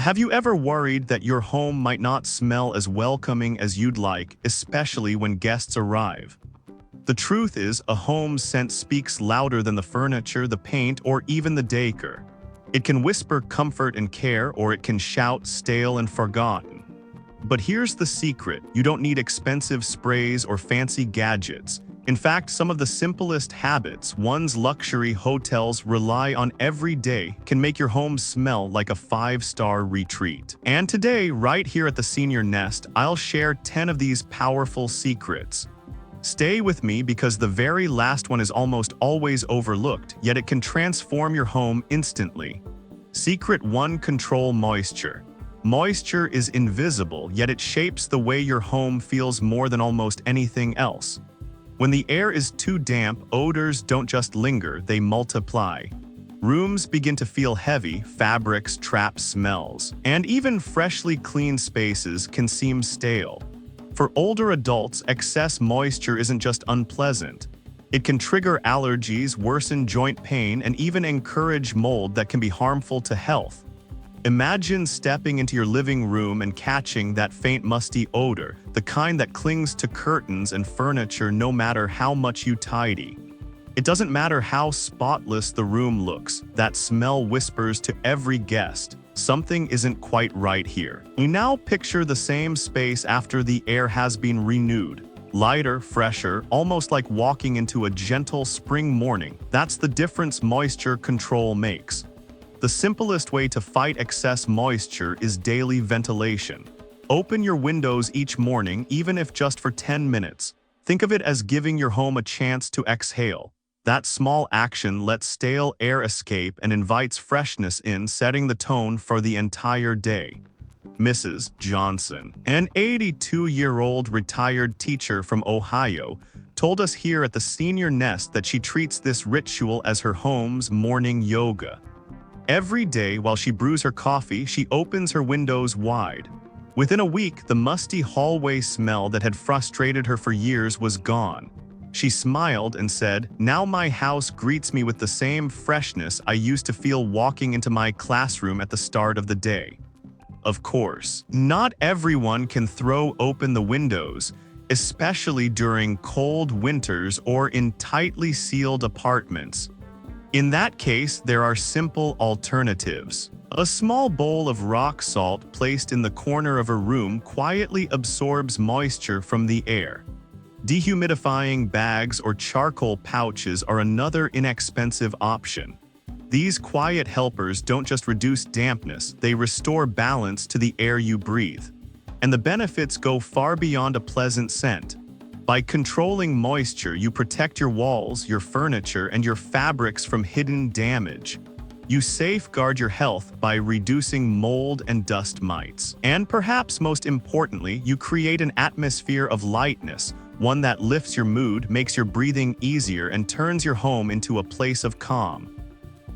Have you ever worried that your home might not smell as welcoming as you'd like, especially when guests arrive? The truth is, a home's scent speaks louder than the furniture, the paint, or even the decor. It can whisper comfort and care, or it can shout stale and forgotten. But here's the secret: you don't need expensive sprays or fancy gadgets. In fact, some of the simplest habits one's luxury hotels rely on every day can make your home smell like a 5-star retreat. And today, right here at the Senior Nest, I'll share 10 of these powerful secrets. Stay with me because the very last one is almost always overlooked, yet it can transform your home instantly. Secret 1: control moisture. Moisture is invisible, yet it shapes the way your home feels more than almost anything else. When the air is too damp, odors don't just linger, they multiply. Rooms begin to feel heavy, fabrics trap smells, and even freshly cleaned spaces can seem stale. For older adults, excess moisture isn't just unpleasant. It can trigger allergies, worsen joint pain, and even encourage mold that can be harmful to health. Imagine stepping into your living room and catching that faint musty odor, the kind that clings to curtains and furniture no matter how much you tidy. It doesn't matter how spotless the room looks, that smell whispers to every guest, something isn't quite right here. You now picture the same space after the air has been renewed. Lighter, fresher, almost like walking into a gentle spring morning. That's the difference moisture control makes. The simplest way to fight excess moisture is daily ventilation. Open your windows each morning, even if just for 10 minutes. Think of it as giving your home a chance to exhale. That small action lets stale air escape and invites freshness in, setting the tone for the entire day. Mrs. Johnson, an 82-year-old retired teacher from Ohio, told us here at the Senior Nest that she treats this ritual as her home's morning yoga. Every day while she brews her coffee, she opens her windows wide. Within a week, the musty hallway smell that had frustrated her for years was gone. She smiled and said, "Now my house greets me with the same freshness I used to feel walking into my classroom at the start of the day." Of course, not everyone can throw open the windows, especially during cold winters or in tightly sealed apartments. In that case, there are simple alternatives. A small bowl of rock salt placed in the corner of a room quietly absorbs moisture from the air. Dehumidifying bags or charcoal pouches are another inexpensive option. These quiet helpers don't just reduce dampness, they restore balance to the air you breathe. And the benefits go far beyond a pleasant scent. By controlling moisture, you protect your walls, your furniture, and your fabrics from hidden damage. You safeguard your health by reducing mold and dust mites. And perhaps most importantly, you create an atmosphere of lightness, one that lifts your mood, makes your breathing easier, and turns your home into a place of calm.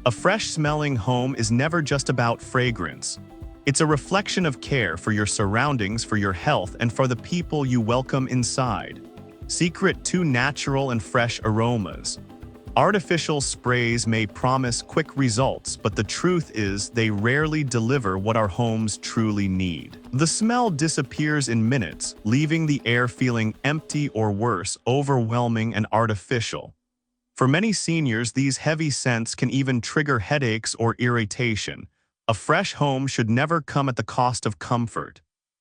A fresh-smelling home is never just about fragrance. It's a reflection of care for your surroundings, for your health, and for the people you welcome inside. Secret 2: natural and fresh aromas. Artificial sprays may promise quick results, but the truth is they rarely deliver what our homes truly need. The smell disappears in minutes, leaving the air feeling empty or worse, overwhelming and artificial. For many seniors, these heavy scents can even trigger headaches or irritation. A fresh home should never come at the cost of comfort.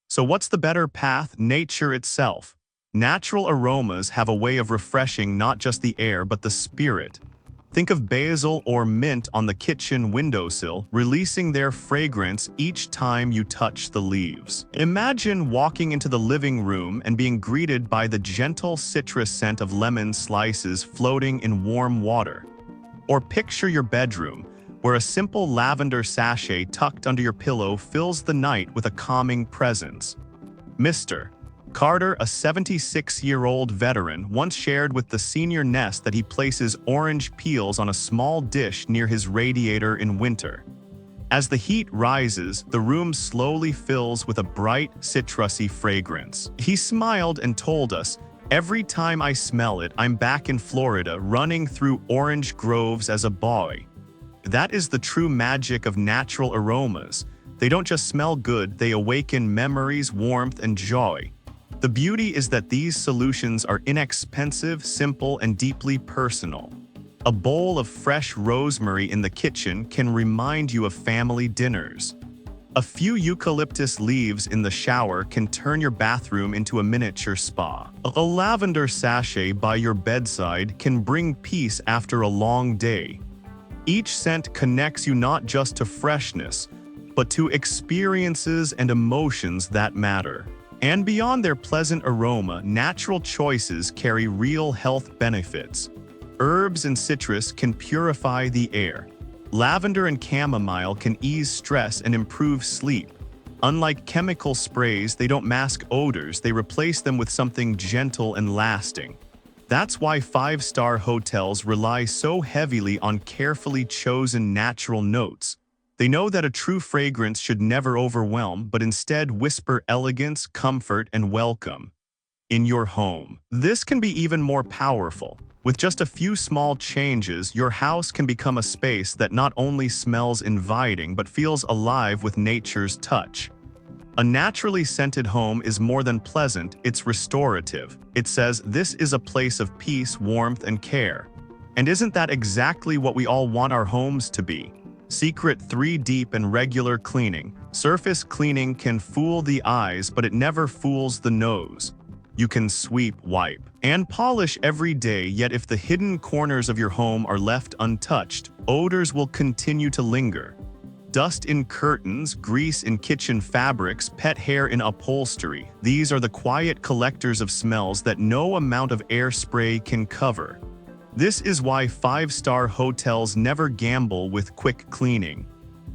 So what's the better path? Nature itself. Natural aromas have a way of refreshing not just the air but the spirit. Think of basil or mint on the kitchen windowsill, releasing their fragrance each time you touch the leaves. Imagine walking into the living room and being greeted by the gentle citrus scent of lemon slices floating in warm water. Or picture your bedroom, where a simple lavender sachet tucked under your pillow fills the night with a calming presence. Mr. Carter, a 76-year-old veteran, once shared with the Senior Nest that he places orange peels on a small dish near his radiator in winter. As the heat rises, the room slowly fills with a bright, citrusy fragrance. He smiled and told us, "Every time I smell it, I'm back in Florida, running through orange groves as a boy." That is the true magic of natural aromas. They don't just smell good, they awaken memories, warmth, and joy. The beauty is that these solutions are inexpensive, simple, and deeply personal. A bowl of fresh rosemary in the kitchen can remind you of family dinners. A few eucalyptus leaves in the shower can turn your bathroom into a miniature spa. A lavender sachet by your bedside can bring peace after a long day. Each scent connects you not just to freshness, but to experiences and emotions that matter. And beyond their pleasant aroma, natural choices carry real health benefits. Herbs and citrus can purify the air. Lavender and chamomile can ease stress and improve sleep. Unlike chemical sprays, they don't mask odors, they replace them with something gentle and lasting. That's why five-star hotels rely so heavily on carefully chosen natural notes. They know that a true fragrance should never overwhelm, but instead whisper elegance, comfort, and welcome in your home. This can be even more powerful. With just a few small changes, your house can become a space that not only smells inviting but feels alive with nature's touch. A naturally scented home is more than pleasant, it's restorative. It says, this is a place of peace, warmth, and care. And isn't that exactly what we all want our homes to be? Secret 3 deep and regular cleaning. Surface cleaning can fool the eyes, but it never fools the nose. You can sweep, wipe, and polish every day, yet if the hidden corners of your home are left untouched, odors will continue to linger. Dust in curtains, grease in kitchen fabrics, pet hair in upholstery. These are the quiet collectors of smells that no amount of air spray can cover. This is why five-star hotels never gamble with quick cleaning.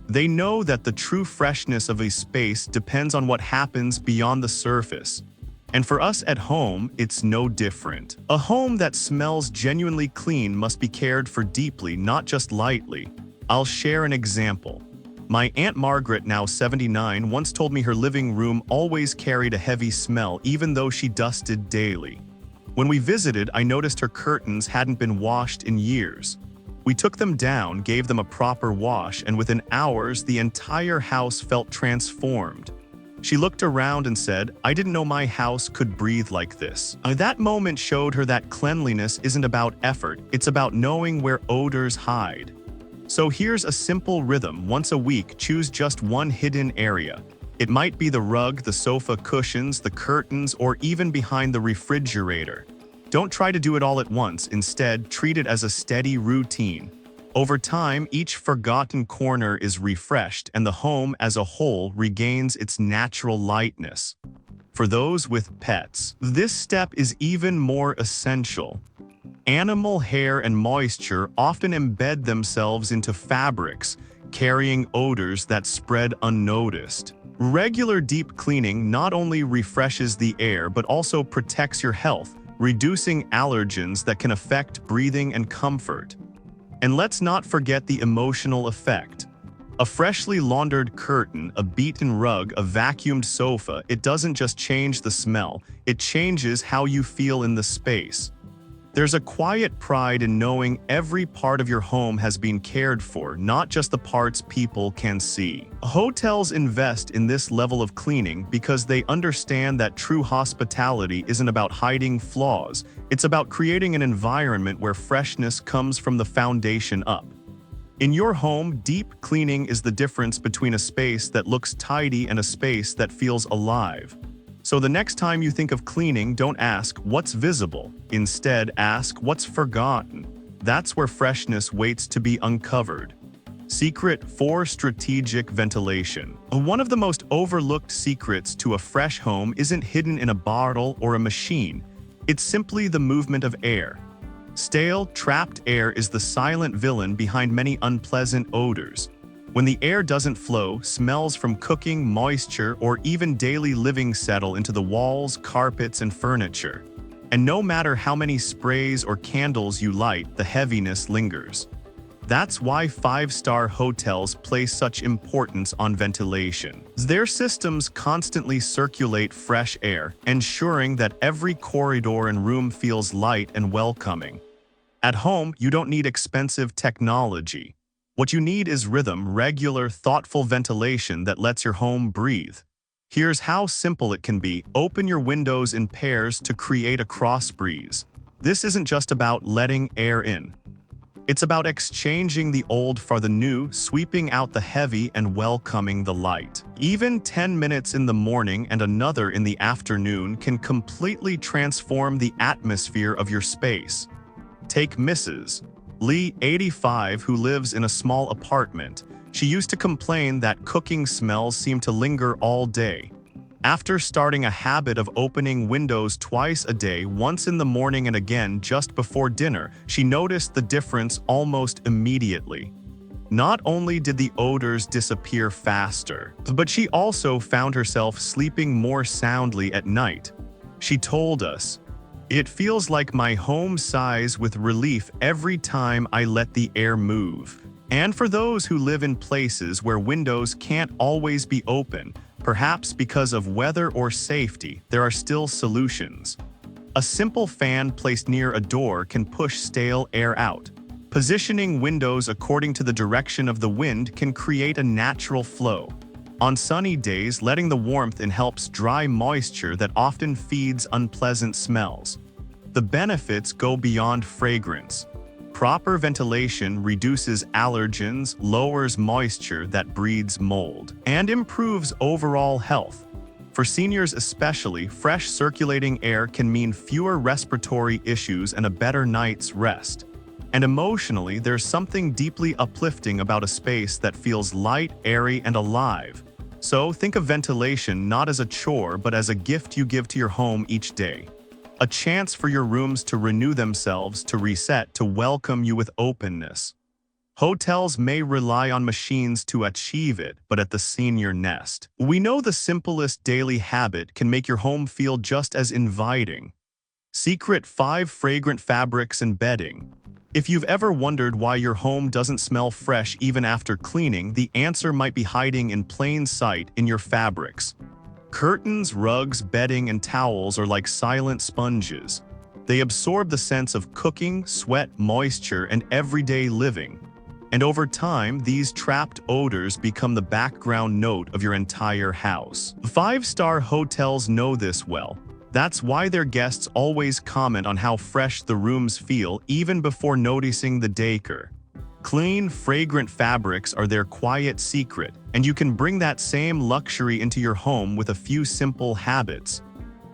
They know that the true freshness of a space depends on what happens beyond the surface. And for us at home, it's no different. A home that smells genuinely clean must be cared for deeply, not just lightly. I'll share an example. My Aunt Margaret, now 79, once told me her living room always carried a heavy smell even though she dusted daily. When we visited, I noticed her curtains hadn't been washed in years. We took them down, gave them a proper wash, and within hours, the entire house felt transformed. She looked around and said, "I didn't know my house could breathe like this." That moment showed her that cleanliness isn't about effort, it's about knowing where odors hide. So here's a simple rhythm. Once a week, choose just one hidden area. It might be the rug, the sofa cushions, the curtains, or even behind the refrigerator. Don't try to do it all at once. Instead, treat it as a steady routine. Over time, each forgotten corner is refreshed and the home as a whole regains its natural lightness. For those with pets, this step is even more essential. Animal hair and moisture often embed themselves into fabrics, carrying odors that spread unnoticed. Regular deep cleaning not only refreshes the air but also protects your health, reducing allergens that can affect breathing and comfort. And let's not forget the emotional effect. A freshly laundered curtain, a beaten rug, a vacuumed sofa, it doesn't just change the smell, it changes how you feel in the space. There's a quiet pride in knowing every part of your home has been cared for, not just the parts people can see. Hotels invest in this level of cleaning because they understand that true hospitality isn't about hiding flaws, it's about creating an environment where freshness comes from the foundation up. In your home, deep cleaning is the difference between a space that looks tidy and a space that feels alive. So the next time you think of cleaning, don't ask, what's visible? Instead, ask, what's forgotten? That's where freshness waits to be uncovered. Secret 4: Strategic ventilation. One of the most overlooked secrets to a fresh home isn't hidden in a bottle or a machine. It's simply the movement of air. Stale, trapped air is the silent villain behind many unpleasant odors. When the air doesn't flow, smells from cooking, moisture, or even daily living settle into the walls, carpets, and furniture. And no matter how many sprays or candles you light, the heaviness lingers. That's why five-star hotels place such importance on ventilation. Their systems constantly circulate fresh air, ensuring that every corridor and room feels light and welcoming. At home, you don't need expensive technology. What you need is rhythm, regular, thoughtful ventilation that lets your home breathe. Here's how simple it can be. Open your windows in pairs to create a cross breeze. This isn't just about letting air in. It's about exchanging the old for the new, sweeping out the heavy and welcoming the light. Even 10 minutes in the morning and another in the afternoon can completely transform the atmosphere of your space. Take Mrs. Lee, 85, who lives in a small apartment. She used to complain that cooking smells seem to linger all day. After starting a habit of opening windows twice a day, once in the morning and again just before dinner, she noticed the difference almost immediately. Not only did the odors disappear faster, but she also found herself sleeping more soundly at night. She told us, "It feels like my home sighs with relief every time I let the air move." And for those who live in places where windows can't always be open, perhaps because of weather or safety, there are still solutions. A simple fan placed near a door can push stale air out. Positioning windows according to the direction of the wind can create a natural flow. On sunny days, letting the warmth in helps dry moisture that often feeds unpleasant smells. The benefits go beyond fragrance. Proper ventilation reduces allergens, lowers moisture that breeds mold, and improves overall health. For seniors especially, fresh circulating air can mean fewer respiratory issues and a better night's rest. And emotionally, there's something deeply uplifting about a space that feels light, airy, and alive. So think of ventilation not as a chore, but as a gift you give to your home each day. A chance for your rooms to renew themselves, to reset, to welcome you with openness. Hotels may rely on machines to achieve it, but at the Senior Nest, we know the simplest daily habit can make your home feel just as inviting. Secret 5 fragrant fabrics and bedding. If you've ever wondered why your home doesn't smell fresh even after cleaning, the answer might be hiding in plain sight in your fabrics. Curtains, rugs, bedding, and towels are like silent sponges. They absorb the sense of cooking, sweat, moisture, and everyday living. And over time, these trapped odors become the background note of your entire house. 5-star hotels know this well. That's why their guests always comment on how fresh the rooms feel even before noticing the decor. Clean, fragrant fabrics are their quiet secret, and you can bring that same luxury into your home with a few simple habits.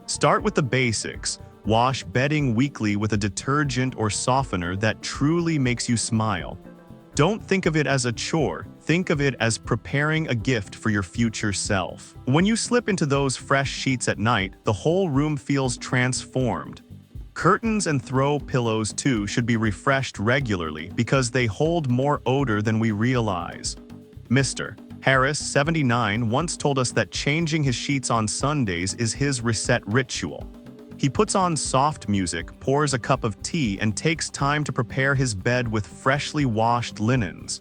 Start with the basics. Wash bedding weekly with a detergent or softener that truly makes you smile. Don't think of it as a chore, think of it as preparing a gift for your future self. When you slip into those fresh sheets at night, the whole room feels transformed. Curtains and throw pillows too should be refreshed regularly because they hold more odor than we realize. Mr. Harris, 79, once told us that changing his sheets on Sundays is his reset ritual. He puts on soft music, pours a cup of tea, and takes time to prepare his bed with freshly washed linens.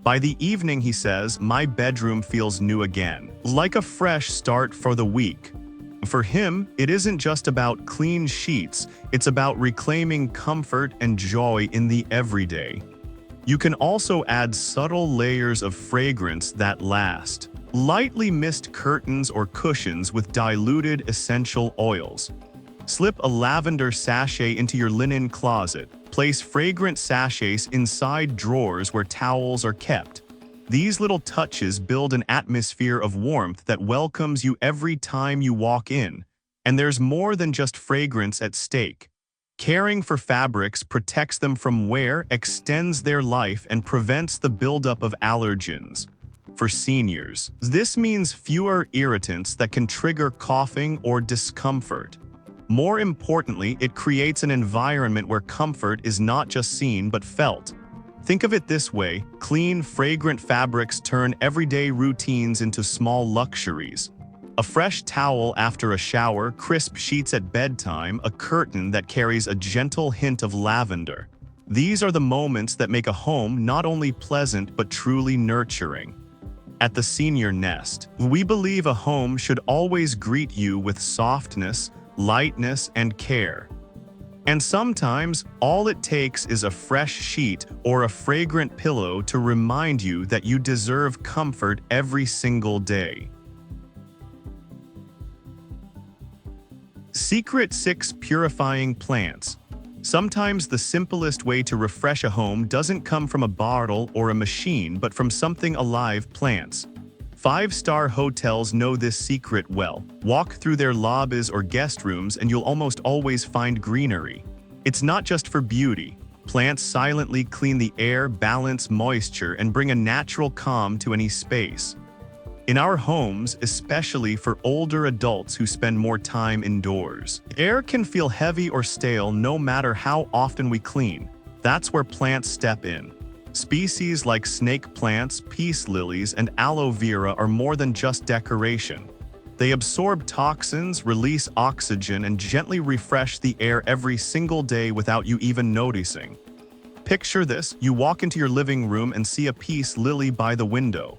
By the evening, he says, my bedroom feels new again, like a fresh start for the week. For him, it isn't just about clean sheets, it's about reclaiming comfort and joy in the everyday. You can also add subtle layers of fragrance that last. Lightly mist curtains or cushions with diluted essential oils. Slip a lavender sachet into your linen closet. Place fragrant sachets inside drawers where towels are kept. These little touches build an atmosphere of warmth that welcomes you every time you walk in. And there's more than just fragrance at stake. Caring for fabrics protects them from wear, extends their life, and prevents the buildup of allergens. For seniors, this means fewer irritants that can trigger coughing or discomfort. More importantly, it creates an environment where comfort is not just seen but felt. Think of it this way: clean, fragrant fabrics turn everyday routines into small luxuries. A fresh towel after a shower, crisp sheets at bedtime, a curtain that carries a gentle hint of lavender. These are the moments that make a home not only pleasant but truly nurturing. At the Senior Nest, we believe a home should always greet you with softness, lightness, and care. And sometimes, all it takes is a fresh sheet or a fragrant pillow to remind you that you deserve comfort every single day. Secret 6 Purifying Plants. Sometimes the simplest way to refresh a home doesn't come from a bottle or a machine, but from something alive: plants. Five-star hotels know this secret well. Walk through their lobbies or guest rooms and you'll almost always find greenery. It's not just for beauty. Plants silently clean the air, balance moisture, and bring a natural calm to any space. In our homes, especially for older adults who spend more time indoors, air can feel heavy or stale no matter how often we clean. That's where plants step in. Species like snake plants, peace lilies, and aloe vera are more than just decoration. They absorb toxins, release oxygen, and gently refresh the air every single day without you even noticing. Picture this: you walk into your living room and see a peace lily by the window.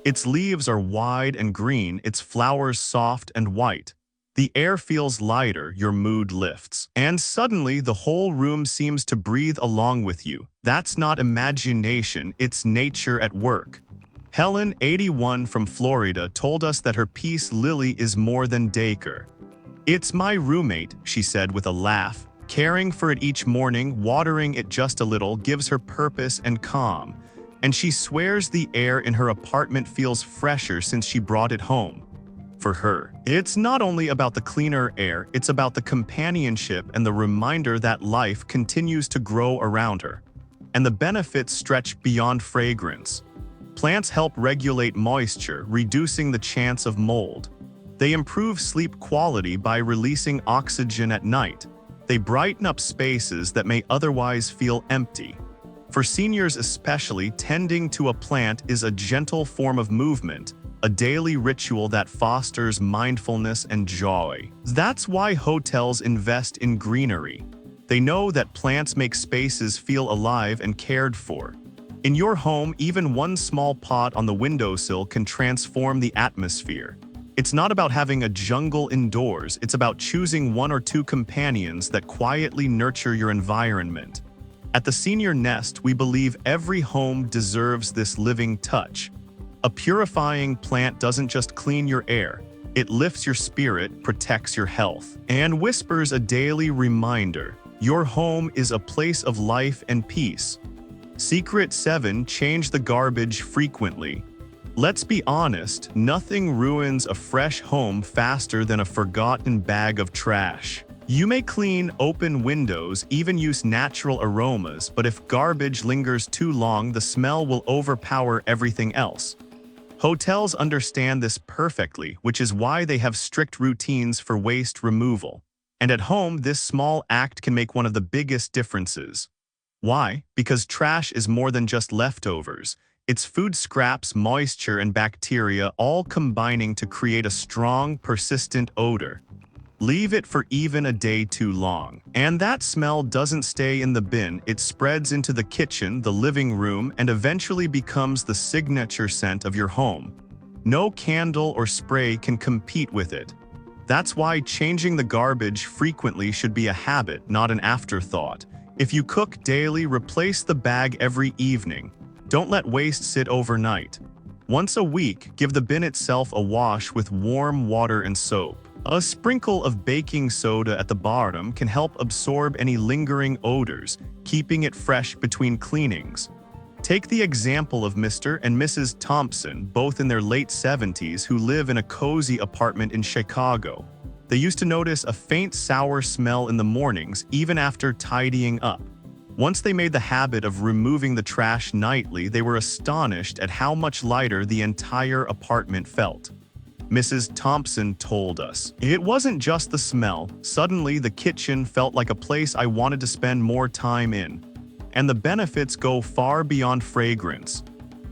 Its leaves are wide and green, its flowers soft and white. The air feels lighter, your mood lifts, and suddenly the whole room seems to breathe along with you. That's not imagination, it's nature at work. Helen, 81, from Florida, told us that her peace lily is more than decor. "It's my roommate," she said with a laugh. "Caring for it each morning, watering it just a little, gives her purpose and calm. And she swears the air in her apartment feels fresher since she brought it home." For her, it's not only about the cleaner air, it's about the companionship and the reminder that life continues to grow around her. And the benefits stretch beyond fragrance. Plants help regulate moisture, reducing the chance of mold. They improve sleep quality by releasing oxygen at night. They brighten up spaces that may otherwise feel empty. For seniors especially, tending to a plant is a gentle form of movement, a daily ritual that fosters mindfulness and joy. That's why hotels invest in greenery. They know that plants make spaces feel alive and cared for. In your home, even one small pot on the windowsill can transform the atmosphere. It's not about having a jungle indoors, it's about choosing one or two companions that quietly nurture your environment. At the Senior Nest, we believe every home deserves this living touch. A purifying plant doesn't just clean your air, it lifts your spirit, protects your health, and whispers a daily reminder: your home is a place of life and peace. Secret 7: Change the garbage frequently. Let's be honest, nothing ruins a fresh home faster than a forgotten bag of trash. You may clean, open windows, even use natural aromas, but if garbage lingers too long, the smell will overpower everything else. Hotels understand this perfectly, which is why they have strict routines for waste removal. And at home, this small act can make one of the biggest differences. Why? Because trash is more than just leftovers. It's food scraps, moisture, and bacteria all combining to create a strong, persistent odor. Leave it for even a day too long, and that smell doesn't stay in the bin, it spreads into the kitchen, the living room, and eventually becomes the signature scent of your home. No candle or spray can compete with it. That's why changing the garbage frequently should be a habit, not an afterthought. If you cook daily, replace the bag every evening. Don't let waste sit overnight. Once a week, give the bin itself a wash with warm water and soap. A sprinkle of baking soda at the bottom can help absorb any lingering odors, keeping it fresh between cleanings. Take the example of Mr. and Mrs. Thompson, both in their late 70s, who live in a cozy apartment in Chicago. They used to notice a faint sour smell in the mornings, even after tidying up. Once they made the habit of removing the trash nightly, they were astonished at how much lighter the entire apartment felt. Mrs. Thompson told us, "It wasn't just the smell. Suddenly, the kitchen felt like a place I wanted to spend more time in." And the benefits go far beyond fragrance.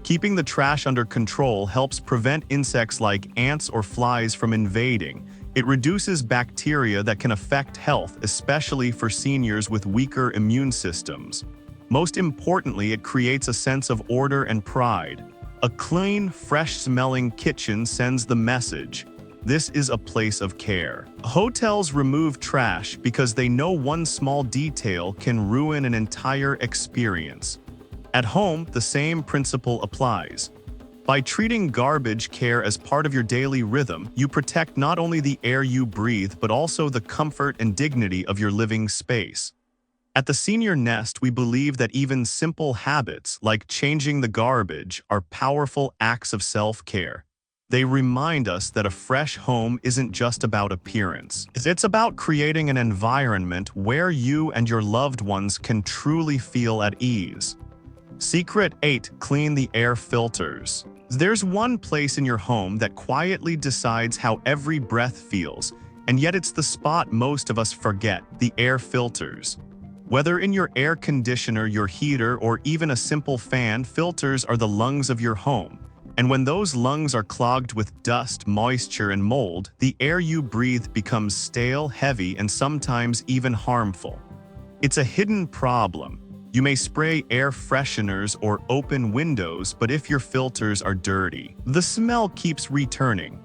Keeping the trash under control helps prevent insects like ants or flies from invading. It reduces bacteria that can affect health, especially for seniors with weaker immune systems. Most importantly, it creates a sense of order and pride. A clean, fresh-smelling kitchen sends the message: This is a place of care. Hotels remove trash because they know one small detail can ruin an entire experience. At home, the same principle applies. By treating garbage care as part of your daily rhythm, you protect not only the air you breathe but also the comfort and dignity of your living space. At the Senior Nest, we believe that even simple habits, like changing the garbage, are powerful acts of self-care. They remind us that a fresh home isn't just about appearance. It's about creating an environment where you and your loved ones can truly feel at ease. Secret 8. Clean the air filters. There's one place in your home that quietly decides how every breath feels, and yet it's the spot most of us forget: the air filters. Whether in your air conditioner, your heater, or even a simple fan, filters are the lungs of your home. And when those lungs are clogged with dust, moisture, and mold, the air you breathe becomes stale, heavy, and sometimes even harmful. It's a hidden problem. You may spray air fresheners or open windows, but if your filters are dirty, the smell keeps returning.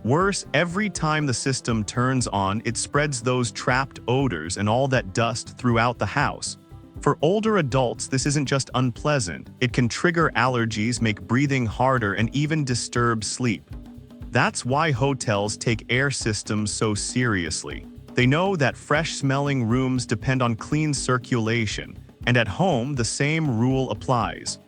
Worse, every time the system turns on, it spreads those trapped odors and all that dust throughout the house. For older adults, this isn't just unpleasant. It can trigger allergies, make breathing harder, and even disturb sleep. That's why hotels take air systems so seriously. They know that fresh-smelling rooms depend on clean circulation, and at home, the same rule applies.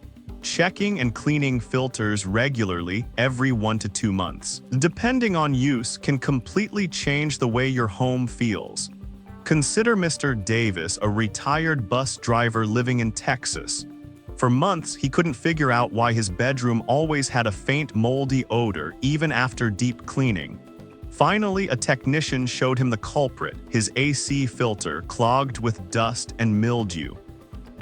Checking and cleaning filters regularly every 1 to 2 months, depending on use, can completely change the way your home feels. Consider Mr. Davis, a retired bus driver living in Texas. For months, he couldn't figure out why his bedroom always had a faint moldy odor even after deep cleaning. Finally, a technician showed him the culprit: his AC filter clogged with dust and mildew.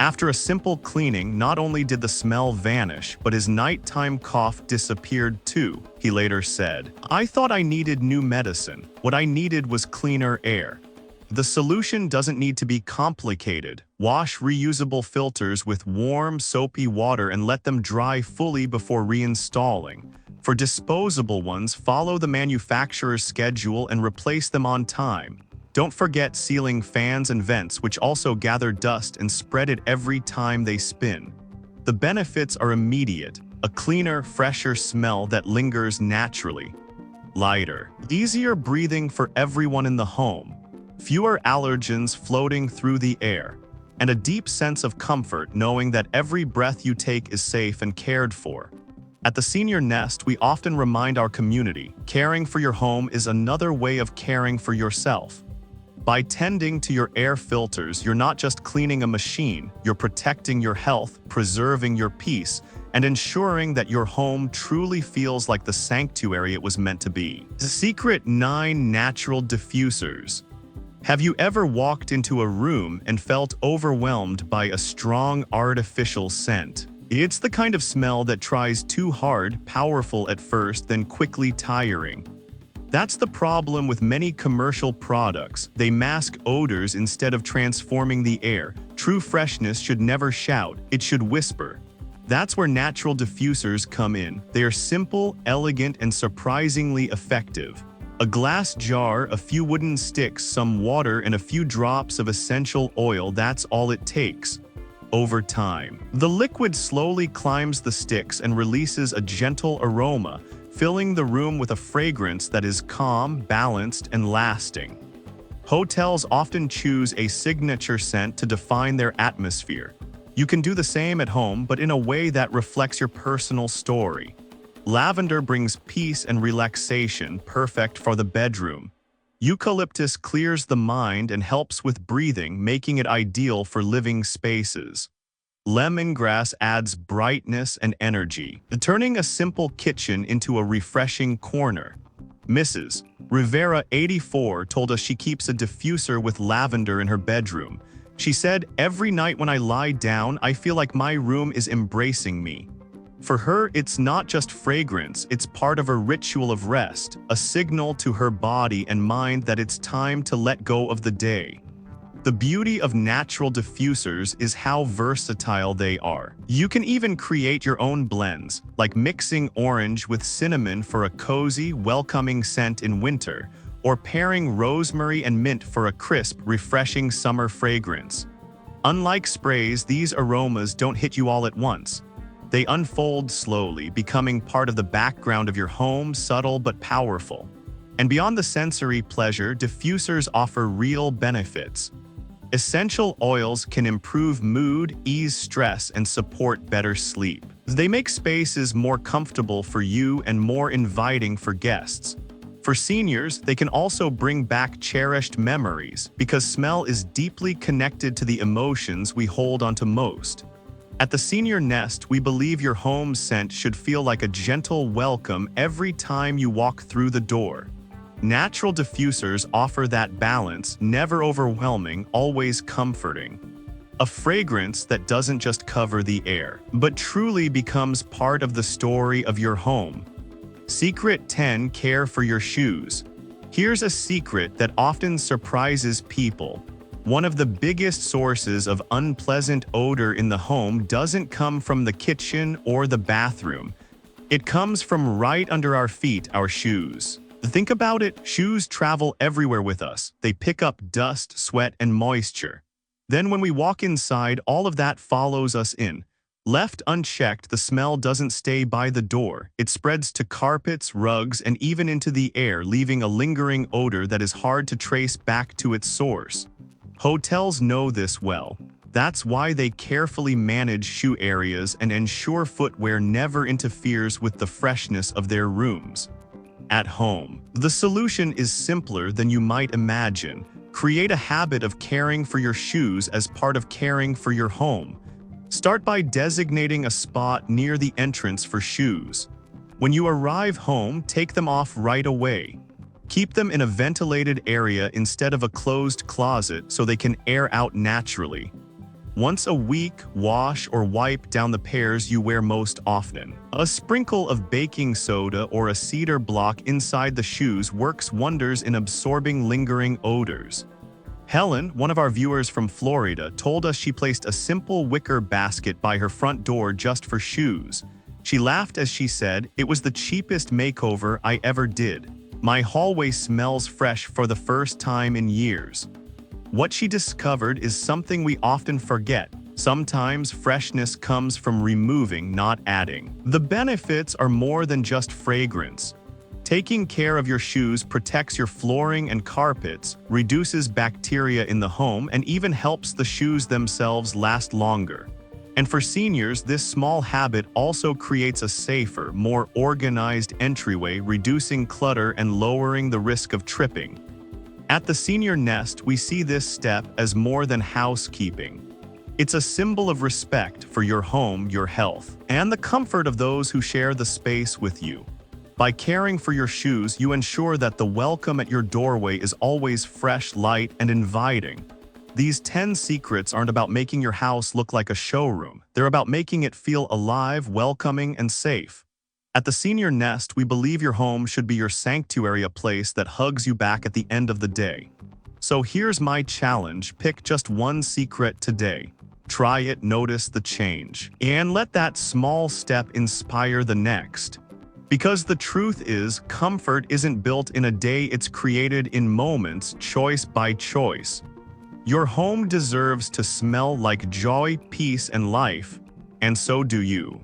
After a simple cleaning, not only did the smell vanish, but his nighttime cough disappeared too, he later said. "I thought I needed new medicine. What I needed was cleaner air." The solution doesn't need to be complicated. Wash reusable filters with warm, soapy water and let them dry fully before reinstalling. For disposable ones, follow the manufacturer's schedule and replace them on time. Don't forget sealing fans and vents, which also gather dust and spread it every time they spin. The benefits are immediate: a cleaner, fresher smell that lingers naturally. Lighter, easier breathing for everyone in the home. Fewer allergens floating through the air. And a deep sense of comfort knowing that every breath you take is safe and cared for. At the Senior Nest, we often remind our community, caring for your home is another way of caring for yourself. By tending to your air filters, you're not just cleaning a machine, you're protecting your health, preserving your peace, and ensuring that your home truly feels like the sanctuary it was meant to be. Secret 9. Natural diffusers. Have you ever walked into a room and felt overwhelmed by a strong artificial scent? It's the kind of smell that tries too hard, powerful at first, then quickly tiring. That's the problem with many commercial products. They mask odors instead of transforming the air. True freshness should never shout, it should whisper. That's where natural diffusers come in. They are simple, elegant, and surprisingly effective. A glass jar, a few wooden sticks, some water, and a few drops of essential oil, that's all it takes. Over time, the liquid slowly climbs the sticks and releases a gentle aroma, filling the room with a fragrance that is calm, balanced, and lasting. Hotels often choose a signature scent to define their atmosphere. You can do the same at home, but in a way that reflects your personal story. Lavender brings peace and relaxation, perfect for the bedroom. Eucalyptus clears the mind and helps with breathing, making it ideal for living spaces. Lemongrass adds brightness and energy, turning a simple kitchen into a refreshing corner. Mrs. Rivera, 84, told us she keeps a diffuser with lavender in her bedroom. She said, "Every night when I lie down, I feel like my room is embracing me." For her, it's not just fragrance, it's part of a ritual of rest, a signal to her body and mind that it's time to let go of the day. The beauty of natural diffusers is how versatile they are. You can even create your own blends, like mixing orange with cinnamon for a cozy, welcoming scent in winter, or pairing rosemary and mint for a crisp, refreshing summer fragrance. Unlike sprays, these aromas don't hit you all at once. They unfold slowly, becoming part of the background of your home, subtle but powerful. And beyond the sensory pleasure, diffusers offer real benefits. Essential oils can improve mood, ease stress, and support better sleep. They make spaces more comfortable for you and more inviting for guests. For seniors, they can also bring back cherished memories because smell is deeply connected to the emotions we hold onto most. At the Senior Nest, we believe your home scent should feel like a gentle welcome every time you walk through the door. Natural diffusers offer that balance, never overwhelming, always comforting. A fragrance that doesn't just cover the air, but truly becomes part of the story of your home. Secret 10. Care for your shoes. Here's a secret that often surprises people. One of the biggest sources of unpleasant odor in the home doesn't come from the kitchen or the bathroom. It comes from right under our feet, our shoes. Think about it, shoes travel everywhere with us. They pick up dust, sweat, and moisture. Then when we walk inside, all of that follows us in. Left unchecked, the smell doesn't stay by the door. It spreads to carpets, rugs, and even into the air, leaving a lingering odor that is hard to trace back to its source. Hotels know this well. That's why they carefully manage shoe areas and ensure footwear never interferes with the freshness of their rooms. At home, the solution is simpler than you might imagine. Create a habit of caring for your shoes as part of caring for your home. Start by designating a spot near the entrance for shoes. When you arrive home, take them off right away. Keep them in a ventilated area instead of a closed closet so they can air out naturally. Once a week, wash or wipe down the pairs you wear most often. A sprinkle of baking soda or a cedar block inside the shoes works wonders in absorbing lingering odors. Helen, one of our viewers from Florida, told us she placed a simple wicker basket by her front door just for shoes. She laughed as she said, "It was the cheapest makeover I ever did. My hallway smells fresh for the first time in years." What she discovered is something we often forget. Sometimes freshness comes from removing, not adding. The benefits are more than just fragrance. Taking care of your shoes protects your flooring and carpets, reduces bacteria in the home, and even helps the shoes themselves last longer. And for seniors, this small habit also creates a safer, more organized entryway, reducing clutter and lowering the risk of tripping. At the Senior Nest, we see this step as more than housekeeping. It's a symbol of respect for your home, your health, and the comfort of those who share the space with you. By caring for your shoes, you ensure that the welcome at your doorway is always fresh, light, and inviting. These 10 secrets aren't about making your house look like a showroom. They're about making it feel alive, welcoming, and safe. At the Senior Nest, we believe your home should be your sanctuary, a place that hugs you back at the end of the day. So here's my challenge: pick just one secret today. Try it, notice the change, and let that small step inspire the next. Because the truth is, comfort isn't built in a day, it's created in moments, choice by choice. Your home deserves to smell like joy, peace, and life, and so do you.